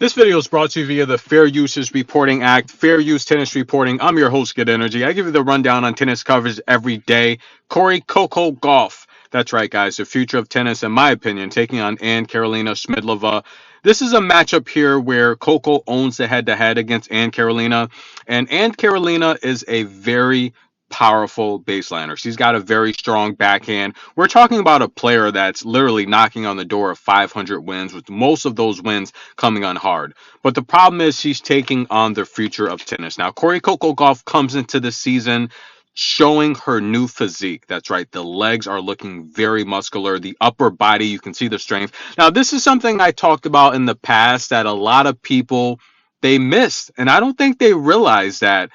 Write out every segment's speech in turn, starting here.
This video is brought to you via the Fair Usage Reporting Act, Fair Use Tennis Reporting. I'm your host, Good Energy. I give you the rundown on tennis coverage every day. Coco Gauff. That's right, guys. The future of tennis, in my opinion, taking on Karolina Schmiedlova. This is a matchup here where Coco owns the head-to-head against Karolina. And Karolina is a very powerful baseliner. She's got a very strong backhand. We're talking about a player that's literally knocking on the door of 500 wins, with most of those wins coming on hard. But the problem is she's taking on the future of tennis. Now, Coco Gauff comes into the season showing her new physique. That's right. The legs are looking very muscular. The upper body, you can see the strength. Now, this is something I talked about in the past that a lot of people, they missed. And I don't think they realized that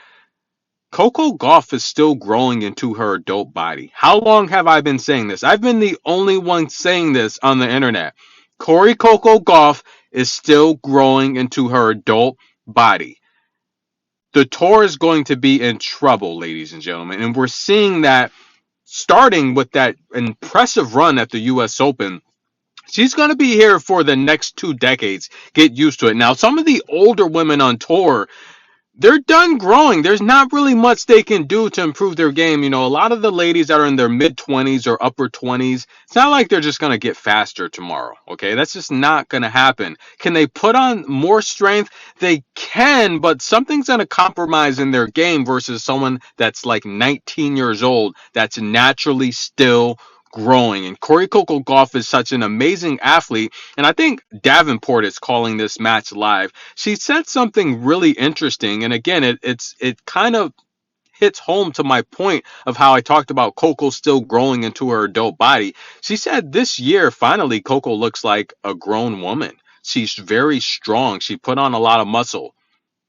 Coco Gauff is still growing into her adult body. How long have I been saying this? I've been the only one saying this on the internet. Coco Gauff is still growing into her adult body. The tour is going to be in trouble, ladies and gentlemen. And we're seeing that starting with that impressive run at the U.S. Open. She's going to be here for the next 2 decades. Get used to it. Now, some of the older women on tour, they're done growing. There's not really much they can do to improve their game. You know, a lot of the ladies that are in their mid-20s or upper 20s, it's not like they're just going to get faster tomorrow, okay? That's just not going to happen. Can they put on more strength? They can, but something's going to compromise in their game versus someone that's like 19 years old that's naturally still growing. And Coco Gauff is such an amazing athlete, and I think Davenport is calling this match live. She said something really interesting, and again, it kind of hits home to my point of how I talked about Coco still growing into her adult body. She said this year, finally, Coco looks like a grown woman. She's very strong. She put on a lot of muscle.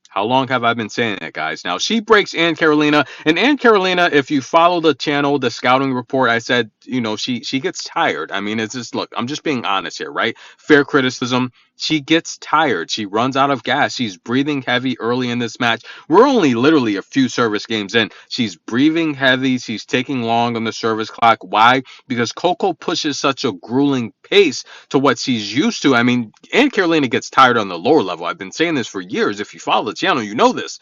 How long have I been saying that, guys? Now, she breaks Karolina. And Karolina, if you follow the channel, the scouting report, I said, you know, she gets tired. I mean, it's just, look, I'm just being honest here, right? Fair criticism. She gets tired. She runs out of gas. She's breathing heavy early in this match. We're only literally a few service games in. She's breathing heavy. She's taking long on the service clock. Why? Because Coco pushes such a grueling pace to what she's used to. I mean, Karolina gets tired on the lower level. I've been saying this for years. If you follow the channel, you know this.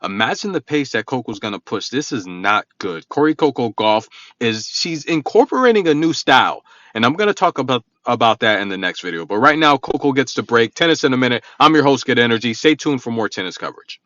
Imagine the pace that Coco's going to push. This is not good. Coco Gauff she's incorporating a new style. And I'm going to talk about that in the next video. But right now, Coco gets to break. Tennis in a minute. I'm your host, Good Energy. Stay tuned for more tennis coverage.